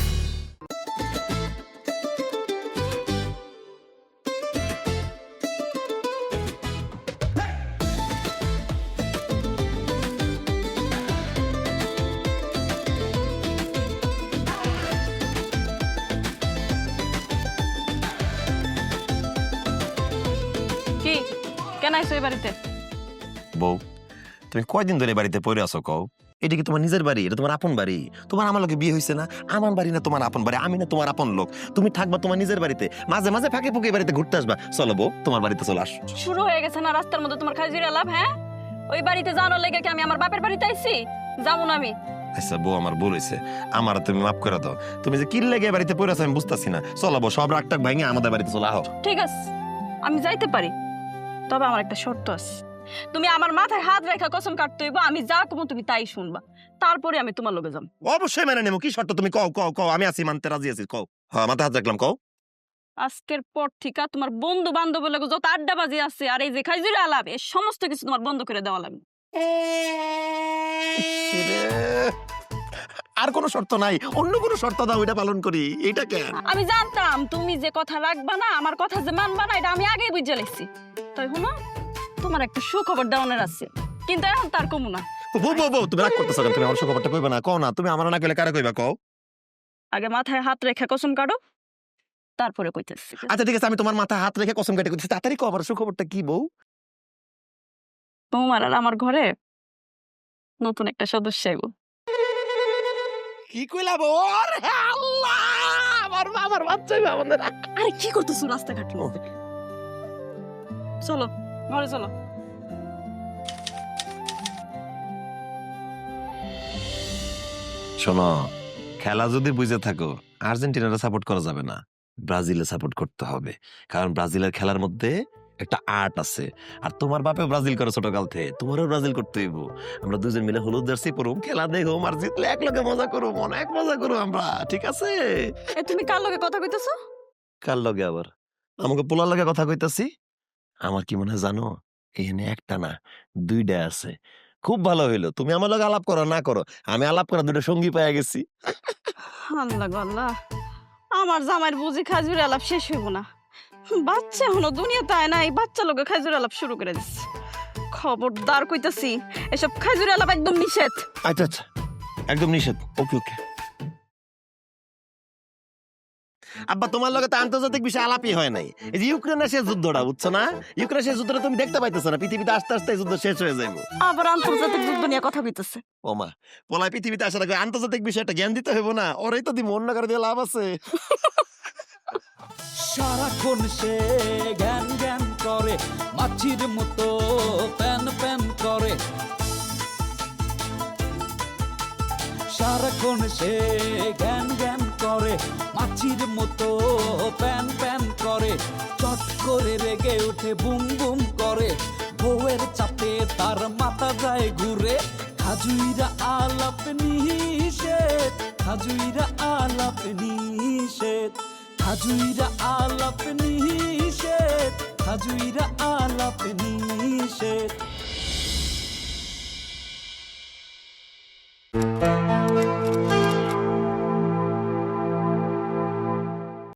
কি কেন আইছো এই বাড়িতে? বউ, তুমি কয়দিন ধরে বাড়িতে পড়ে আছো কও? এটা কি তোমার নিজের বাড়ি? এটা তোমার আপন বাড়ি? তোমার আমার লোকে বিয়ে হয়েছে না? আমার বাড়ি না তোমার আপন বাড়ি? আমি না তোমার আপন লোক? তুমি থাকবা তোমার নিজের বাড়িতে, মাঝে মাঝে ফাঁকে ফুঁকে বাড়িতে ঘুরতে আসবা। চলো বউ, তোমার বাড়িতে চলে আসো। শুরু হয়ে গেছে না রাস্তার মধ্যে তোমার খাজুরি আলাপ? হ্যাঁ, ওই বাড়িতে যাওয়ার লেগে কি আমি আমার বাপের বাড়িতে আইছি? যাবো না আমি। আচ্ছা বউ, আমার ভুল হয়েছে, আমার তুমি মাফ করে দাও। তুমি যে কি লেগে বাড়িতে পড়ে আছো আমি বুঝতেছি না। চলো বউ, সব রাগটাক ভাঙে আমাদের বাড়িতে চলে আহ। ঠিক আছে, আমি যাইতে পারি, তবে আমার একটা শর্ত আছে। তুমি আমার মাথায় হাত রেখা কসম কাটতে হইব, আমি যা কমো তুমি তাই শুনবা, তারপরে আমি তোমার লগে যাম। অবশ্যই মেনে নেবো। কি শর্ত তুমি কও কও কও, আমি আছি, মানতে রাজি আছি, কও। হ্যাঁ, মাথা হাত রাখলাম, কও। আজকের পর থেকে তোমার বন্ধু বান্ধব লোক যত আড্ডাবাজি আছে আর এই যে খাইজুরি আলাপ, এই সমস্ত কিছু তোমার বন্ধ করে দেওয়া লাগবে। আর কোনো শর্ত নাই? অন্য কোনো শর্ত দাও, এটা পালন করি। এটা কেন? আমি জানতাম তুমি যে কথা রাখবা না, আমার কথা যে মানবা না, এটা আমি আগেই বুঝে লেছি। তাই শুনো, তোমার একটা সুখবর দেওয়ানোর আছে, কিন্তু এখন তার কমু না। বউ বউ বউ, তুমি রাগ করতেছো কেন? তুমি আমার সুখবরটা কইবা না? কও না, তুমি আমার না কইলে কারে কইবা, কও। আগে মাথায় হাত রেখে কসম কাটো, তারপরে কইতেছি। আচ্ছা ঠিক আছে, আমি তোমার মাথা হাত রেখে কসম কেটে কইতেছি। তাড়াতাড়ি কও, আমার সুখবরটা কি বউ? তোমার আর আমার ঘরে নতুন একটা সদস্য আইব। কি কইলা বউ? আরে আল্লাহ, আমার বাচ্চা হইবে আমাদের। আরে কি করতেছো রাস্তাঘাটে? চলো ঘরে চলো। শোনো, খেলা যদি বুঝে থাকো, আর্জেন্টিনারে সাপোর্ট করা যাবে না, ব্রাজিলে সাপোর্ট করতে হবে। কারণ ব্রাজিলের খেলার মধ্যে একটা আর্ট আছে। আর তোমার বাপে ব্রাজিল করে ছোটকাল থেকে, তোমারও ব্রাজিল করতে হইব। আমরা দুজন মিলে হলুদ জার্সি পরুম, খেলা দেখো, আর জিতলে এক লগে মজা করুম, অনেক মজা করুম আমরা, ঠিক আছে? তুমি কার লগে কথা কইতেছো? কার লগে আবার? আমাকে পোলার লগে কথা কইতাছি। আমার কি মনে হয় জানো, এখানে একটা না দুইটা আছে। খুব ভালো হইলো, তুমি আমার লগে আলাপ করো না করো, আমি আলাপ করা দুটো সঙ্গী পেয়ে গেছি। আল্লাহ গো আল্লাহ, আমার জামাইয়ের বুঝি খাজুরি আলাপ শেষ হইব না। বাচ্চা হলো দুনিয়াতে আয় না, এই বাচ্চা লোকে খাজুরি আলাপ শুরু করে দিচ্ছে। খবরদার কইতাছি, এসব খাজুরি আলাপ একদম নিষেধ। আচ্ছা আচ্ছা, একদম নিষেধ। ওকে ওকে। আব্বা, তোমার লগে তো আন্তর্জাতিক বিষয় আলাপই হয় নাই। এই যে ইউক্রেনের শেষ যুদ্ধটা, বুঝছো না? ইউক্রেনের শেষ যুদ্ধটা তুমি দেখতে পাইতেছো না? পৃথিবীতে আস্তে আস্তে এই যুদ্ধ শেষ হয়ে যাইব। আবার আন্তর্জাতিক যুদ্ধ নিয়ে কথা কইতেছে। ও মা, পলায় পৃথিবীতে আসার আগে আন্তর্জাতিক বিষয়টা জ্ঞান দিতে হইব না? ওরাই তো দিব, অন্য কারো দিয়ে লাভ আছে? সারাক্ষণ সে জ্ঞান জ্ঞান করে, মাছির মতো প্যান প্যান করে। সারাক্ষণ সে জ্ঞান জ্ঞান করে, মাছির মতো প্যান প্যান করে। চট করে রেগে উঠে বুম বুম করে, বউয়ের চাপে তার মাথা যায় ঘুরে। খাজুইরা আলাপ নিষেধ, খাজুইরা আলাপ নিষেধ, খাজুইরা আলাপ নিষেধ, খাজুইরা আলাপ নিষেধ।